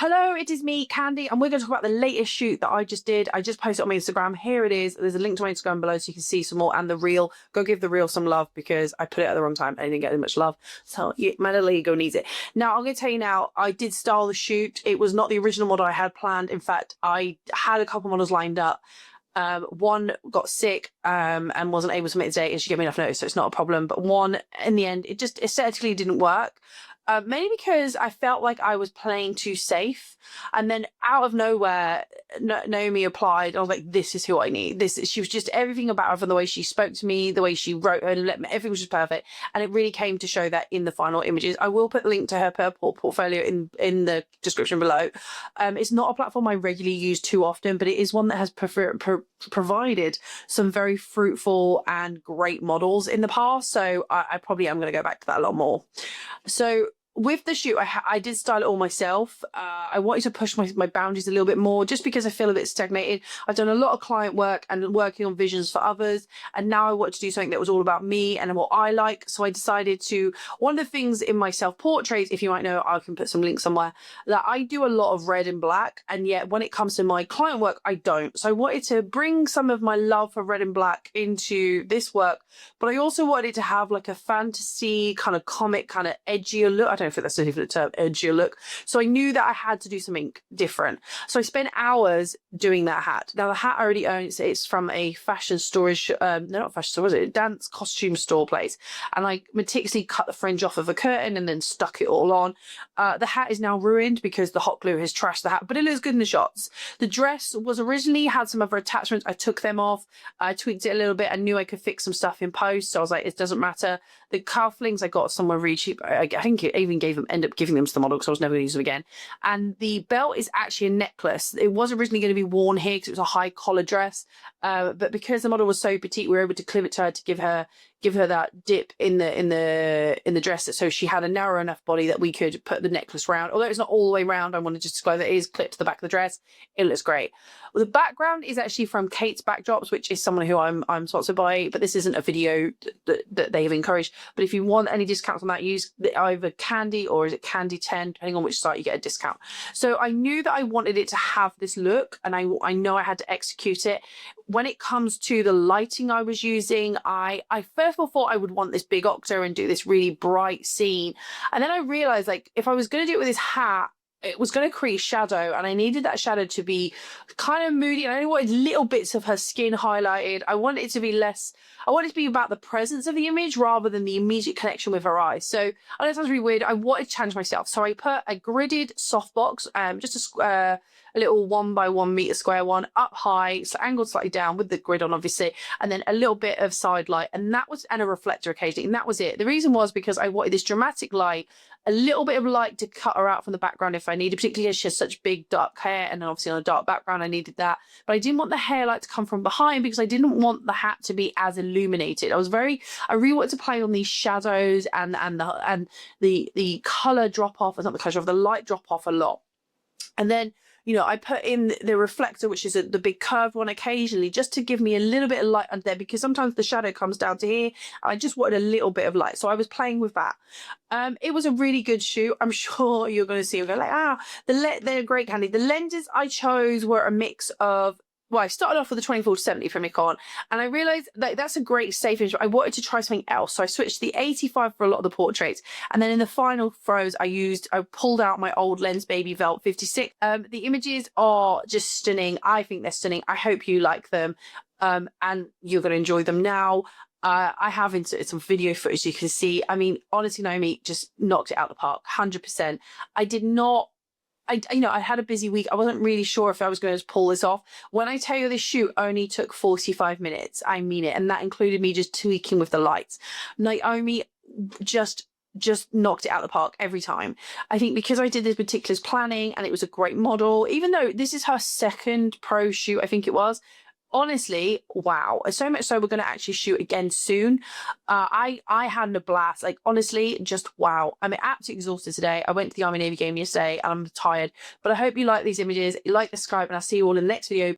Hello, it is me, Khandie, and we're going to talk about the latest shoot that I just did. I just posted on my Instagram. Here it is. There's a link to my Instagram below so you can see some more, and the reel. Go give the reel some love because I put it at the wrong time and I didn't get as much love. So yeah, my little ego needs it. Now, I'm going to tell you now, I did style the shoot. It was not the original model I had planned. In fact, I had a couple models lined up. One got sick and wasn't able to make the date, and she gave me enough notice, so it's not a problem. But one, in the end, it just aesthetically didn't work. Mainly because I felt like I was playing too safe, and then out of nowhere, Naomi applied. I was like, "This is who I need." She was just everything about her, from the way she spoke to me, the way she wrote, and everything was just perfect. And it really came to show that in the final images. I will put the link to her purple portfolio in the description below. It's not a platform I regularly use too often, but it is one that has provided some very fruitful and great models in the past. So I probably am going to go back to that a lot more. So with the shoot, I did style it all myself. I wanted to push my boundaries a little bit more, just because I feel a bit stagnated. I've done a lot of client work and working on visions for others, and now I wanted to do something that was all about me and what I like. So I decided to, one of the things in my self-portraits, if you might know, I can put some links somewhere, that I do a lot of red and black, and yet when it comes to my client work, I don't. So I wanted to bring some of my love for red and black into this work, but I also wanted it to have like a fantasy kind of comic, kind of edgier look. I don't know if that's a different term, edgier look. So I knew that I had to do something different. So I spent hours doing that hat. Now the hat I already own. It's from a fashion storage, no, not fashion store, was it? A dance costume store place. And I meticulously cut the fringe off of a curtain and then stuck it all on. The hat is now ruined because the hot glue has trashed the hat, but it looks good in the shots. The dress was originally had some other attachments. I took them off. I tweaked it a little bit. I knew I could fix some stuff in post. So I was like, it doesn't matter. The cufflinks I got somewhere really cheap. I think it even ended up giving them to the model because I was never going to use them again. And the belt is actually a necklace. It was originally going to be worn here because it was a high collar dress, but because the model was so petite, we were able to clip it to her to give her that dip in the dress, so she had a narrow enough body that we could put the necklace round. Although it's not all the way round, I want to just disclose that it is clipped to the back of the dress. It looks great. Well, the background is actually from Kate's Backdrops, which is someone who I'm sponsored by, but this isn't a video that they have encouraged. But if you want any discounts on that, use either Khandie or is it Khandie 10, depending on which site, you get a discount. So I knew that I wanted it to have this look, and I know I had to execute it. When it comes to the lighting I was using, I first of all thought I would want this big octa and do this really bright scene. And then I realized, like, if I was going to do it with this hat, it was going to create shadow, and I needed that shadow to be kind of moody, and I only wanted little bits of her skin highlighted. I wanted it to be I wanted it to be about the presence of the image rather than the immediate connection with her eyes. So I know it sounds really weird. I wanted to challenge myself. So I put a gridded softbox, just a little 1 by 1 meter square one up high, so angled slightly down with the grid on, obviously, and then a little bit of side light, and a reflector occasionally, and that was it. The reason was because I wanted this dramatic light, a little bit of light to cut her out from the background if I needed, particularly as she has such big dark hair, and then obviously on a dark background I needed that. But I didn't want the hair light to come from behind because I didn't want the hat to be as illuminated. I really wanted to play on these shadows and the color drop off, not the color drop, the light drop off a lot. And then, you know, I put in the reflector, which is the big curved one occasionally, just to give me a little bit of light under there, because sometimes the shadow comes down to here. I just wanted a little bit of light. So I was playing with that. It was a really good shoot. I'm sure you're going to see them go like, they're great, Khandie. The lenses I chose were a mix of, well, I started off with the 24-70 from Nikon, and I realized that that's a great safe image, but I wanted to try something else. So I switched to the 85 for a lot of the portraits. And then in the final throws, I pulled out my old Lens Baby Velt 56. The images are just stunning. I think they're stunning. I hope you like them. And you're going to enjoy them now. I have inserted some video footage you can see. I mean, honestly, Naomi just knocked it out of the park, 100%. I had a busy week. I wasn't really sure if I was going to pull this off. When I tell you this shoot only took 45 minutes, I mean it. And that included me just tweaking with the lights. Naomi just knocked it out of the park every time. I think because I did this meticulous planning and it was a great model, even though this is her second pro shoot, I think it was. Honestly, wow. So much so we're going to actually shoot again soon. I had a blast. Like, honestly, just wow. I'm absolutely exhausted today. I went to the Army Navy game yesterday and I'm tired. But I hope you like these images, you like the Skype, and I'll see you all in the next video.